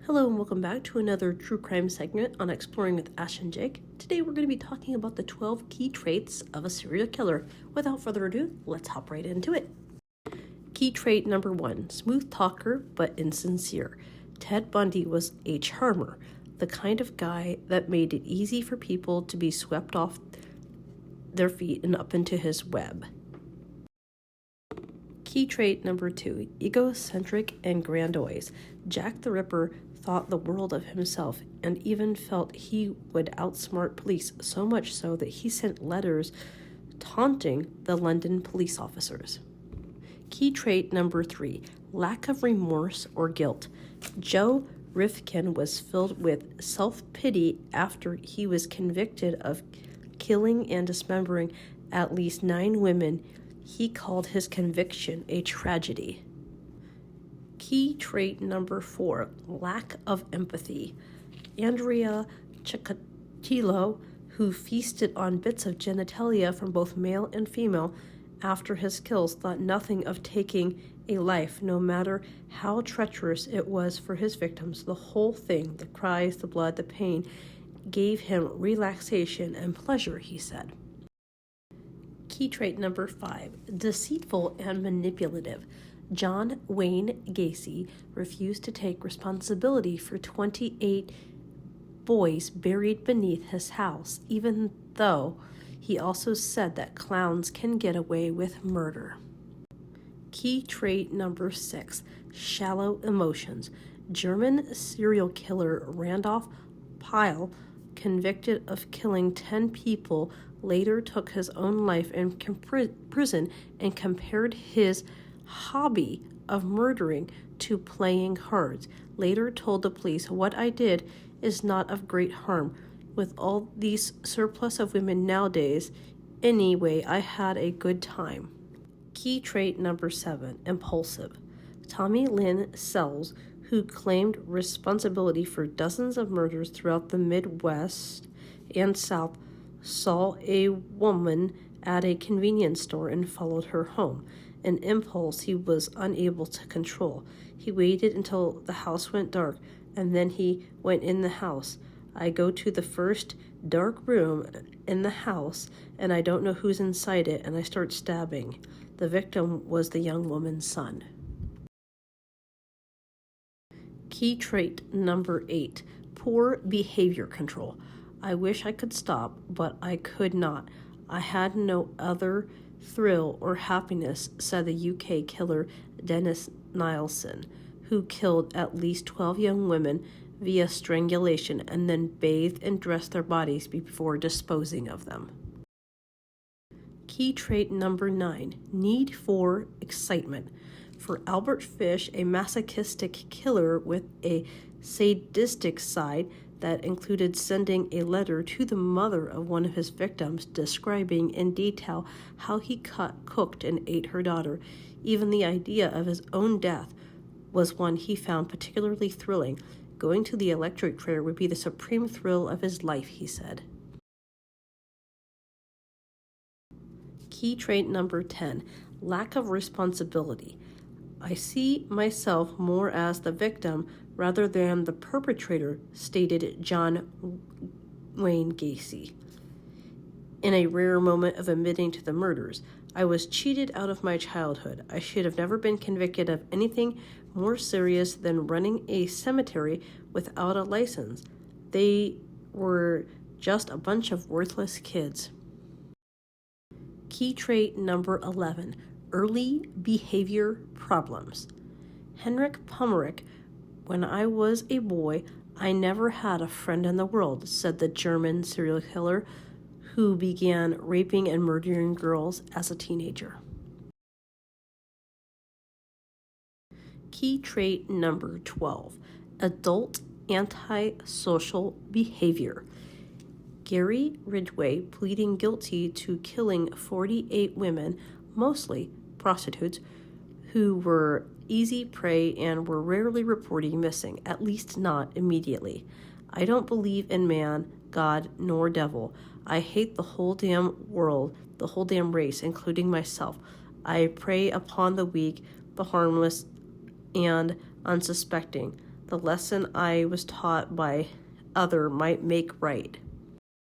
Hello and welcome back to another true crime segment on Exploring with Ash and Jake. Today we're going to be talking about the 12 key traits of a serial killer. Without further ado, let's hop right into it. Key trait number 1, smooth talker but insincere. Ted Bundy was a charmer, the kind of guy that made it easy for people to be swept off their feet and up into his web. Key trait number 2, egocentric and grandiose. Jack the Ripper thought the world of himself and even felt he would outsmart police, so much so that he sent letters taunting the London police officers. Key trait number 3, lack of remorse or guilt. Joe Rifkin was filled with self-pity after he was convicted of killing and dismembering at least 9 women. He called his conviction a tragedy. Key trait number 4, lack of empathy. Andrea Chikatilo, who feasted on bits of genitalia from both male and female after his kills, thought nothing of taking a life, no matter how treacherous it was for his victims. The whole thing, the cries, the blood, the pain, gave him relaxation and pleasure, he said. Key trait number 5, deceitful and manipulative. John Wayne Gacy refused to take responsibility for 28 boys buried beneath his house, even though he also said that clowns can get away with murder. Key trait number 6, shallow emotions. German serial killer Randolph Pyle, convicted of killing 10 people, later took his own life in prison and compared his hobby of murdering to playing cards. Later told the police, "What I did is not of great harm. With all these surplus of women nowadays, anyway, I had a good time." Key trait number 7, impulsive. Tommy Lynn Sells, who claimed responsibility for dozens of murders throughout the Midwest and South, saw a woman at a convenience store and followed her home, an impulse he was unable to control. He waited until the house went dark, and then he went in the house. I go to the first dark room in the house, and I don't know who's inside it, and I start stabbing. The victim was the young woman's son. Key trait number 8, poor behavior control. I wish I could stop, but I could not. I had no other thrill or happiness, said the UK killer Dennis Nielsen, who killed at least 12 young women via strangulation and then bathed and dressed their bodies before disposing of them. Key trait number 9, need for excitement. For Albert Fish, a masochistic killer with a sadistic side that included sending a letter to the mother of one of his victims describing in detail how he cooked and ate her daughter. Even the idea of his own death was one he found particularly thrilling. Going to the electric chair would be the supreme thrill of his life, he said. Key trait number 10, lack of responsibility. I see myself more as the victim rather than the perpetrator, stated John Wayne Gacy. In a rare moment of admitting to the murders, I was cheated out of my childhood. I should have never been convicted of anything more serious than running a cemetery without a license. They were just a bunch of worthless kids. Key trait number 11, early behavior problems. Henrik Pommerich, when I was a boy, I never had a friend in the world, said the German serial killer who began raping and murdering girls as a teenager. Key trait number 12, adult antisocial behavior. Gary Ridgway, pleading guilty to killing 48 women, mostly prostitutes, who were easy prey and were rarely reported missing, at least not immediately. I don't believe in man, God, nor devil. I hate the whole damn world, the whole damn race, including myself. I prey upon the weak, the harmless, and unsuspecting. The lesson I was taught by other might make right.